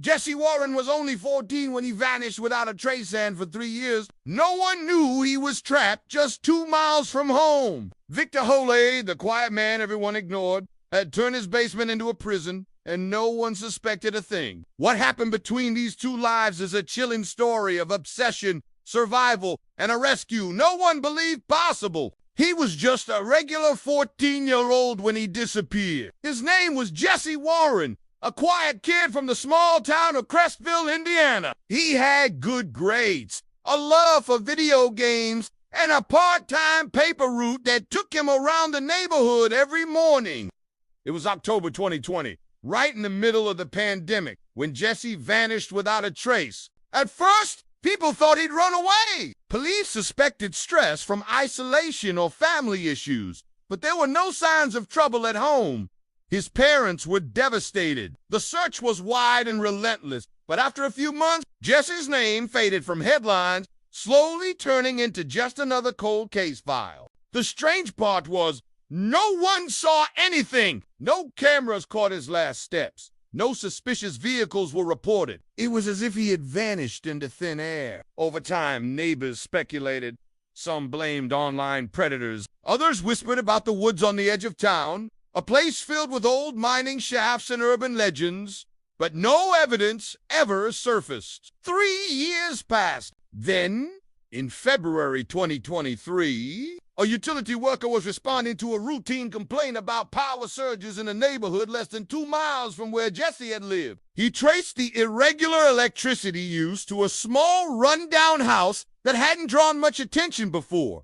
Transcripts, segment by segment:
Jesse Warren was only 14 when he vanished without a trace, and for 3 years, no one knew he was trapped just 2 miles from home. Victor Hale, the quiet man everyone ignored, had turned his basement into a prison, and no one suspected a thing. What happened between these two lives is a chilling story of obsession, survival, and a rescue no one believed possible. He was just a regular 14-year-old when he disappeared. His name was Jesse Warren, a quiet kid from the small town of Crestville, Indiana. He had good grades, a love for video games, and a part-time paper route that took him around the neighborhood every morning. It was October 2020, right in the middle of the pandemic, when Jesse vanished without a trace. At first, people thought he'd run away. Police suspected stress from isolation or family issues, but there were no signs of trouble at home. His parents were devastated. The search was wide and relentless, but after a few months, Jesse's name faded from headlines, slowly turning into just another cold case file. The strange part was, no one saw anything. No cameras caught his last steps. No suspicious vehicles were reported. It was as if he had vanished into thin air. Over time, neighbors speculated. Some blamed online predators. Others whispered about the woods on the edge of town, a place filled with old mining shafts and urban legends. But no evidence ever surfaced. 3 years passed. Then, in February 2023, a utility worker was responding to a routine complaint about power surges in a neighborhood less than 2 miles from where Jesse had lived. He traced the irregular electricity use to a small, run-down house that hadn't drawn much attention before.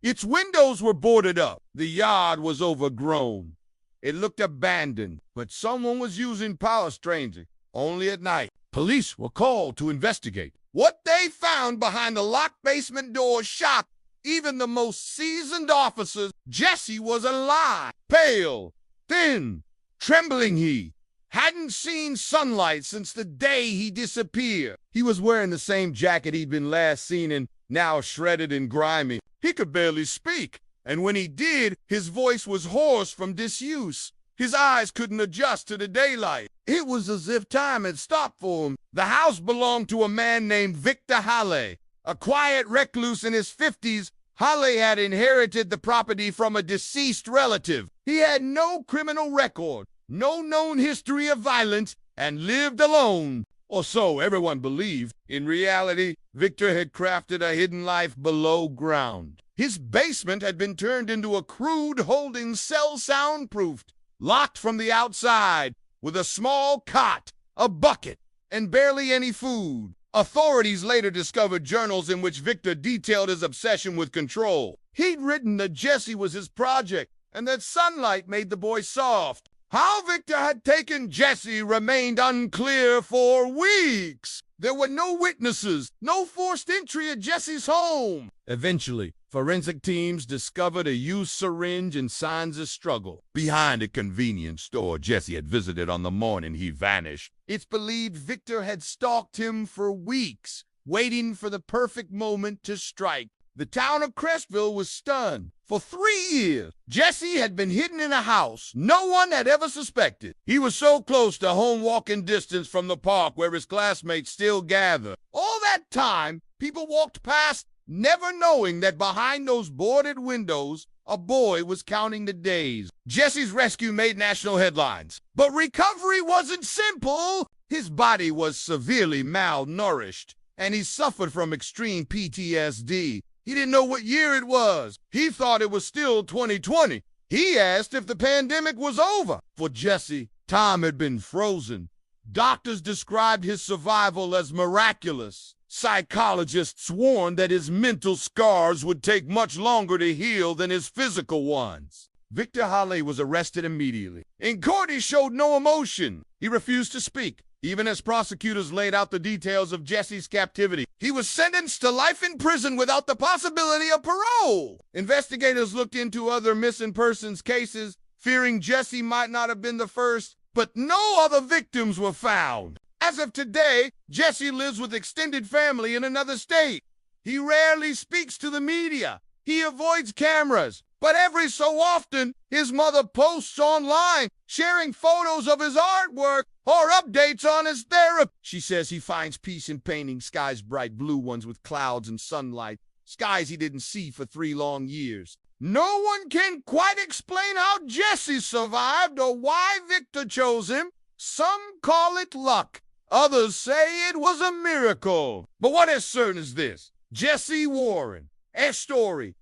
Its windows were boarded up. The yard was overgrown. It looked abandoned, but someone was using power strangely, only at night. Police were called to investigate. What they found behind the locked basement door shocked even the most seasoned officers. Jesse was alive, pale, thin, trembling. He hadn't seen sunlight since the day he disappeared. He was wearing the same jacket he'd been last seen in, now shredded and grimy. He could barely speak, and when he did, his voice was hoarse from disuse. His eyes couldn't adjust to the daylight. It was as if time had stopped for him. The house belonged to a man named Victor Hale, a quiet recluse in his 50s. Hale had inherited the property from a deceased relative. He had no criminal record, no known history of violence, and lived alone. Or so everyone believed. In reality, Victor had crafted a hidden life below ground. His basement had been turned into a crude holding cell, soundproofed, locked from the outside, with a small cot, a bucket, and barely any food. Authorities later discovered journals in which Victor detailed his obsession with control. He'd written that Jesse was his project, and that sunlight made the boy soft. How Victor had taken Jesse remained unclear for weeks. There were no witnesses, no forced entry at Jesse's home. Eventually, forensic teams discovered a used syringe and signs of struggle behind a convenience store Jesse had visited on the morning he vanished. It's believed Victor had stalked him for weeks, waiting for the perfect moment to strike. The town of Crestville was stunned. For 3 years, Jesse had been hidden in a house no one had ever suspected. He was so close to home walking distance from the park where his classmates still gather. All that time, people walked past, never knowing that behind those boarded windows, a boy was counting the days. Jesse's rescue made national headlines. But recovery wasn't simple. His body was severely malnourished, and he suffered from extreme PTSD. He didn't know what year it was. He thought it was still 2020. He asked if the pandemic was over. For Jesse, time had been frozen. Doctors described his survival as miraculous. Psychologists warned that his mental scars would take much longer to heal than his physical ones. Victor Hale was arrested immediately. In court, he showed no emotion. He refused to speak, even as prosecutors laid out the details of Jesse's captivity. He was sentenced to life in prison without the possibility of parole. Investigators looked into other missing persons cases, fearing Jesse might not have been the first, but no other victims were found. As of today, Jesse lives with extended family in another state. He rarely speaks to the media. He avoids cameras, But every so often, his mother posts online, sharing photos of his artwork or updates on his therapy. She says he finds peace in painting skies bright blue ones with clouds and sunlight, skies he didn't see for 3 long years. No one can quite explain how Jesse survived or why Victor chose him. Some call it luck. Others say it was a miracle. But what is certain is this: Jesse Warren, a story.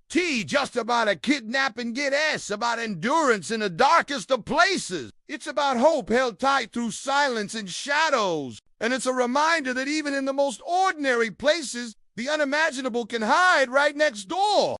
T just about a kidnapping, get S about endurance in the darkest of places. It's about hope held tight through silence and shadows. And it's a reminder that even in the most ordinary places, the unimaginable can hide right next door.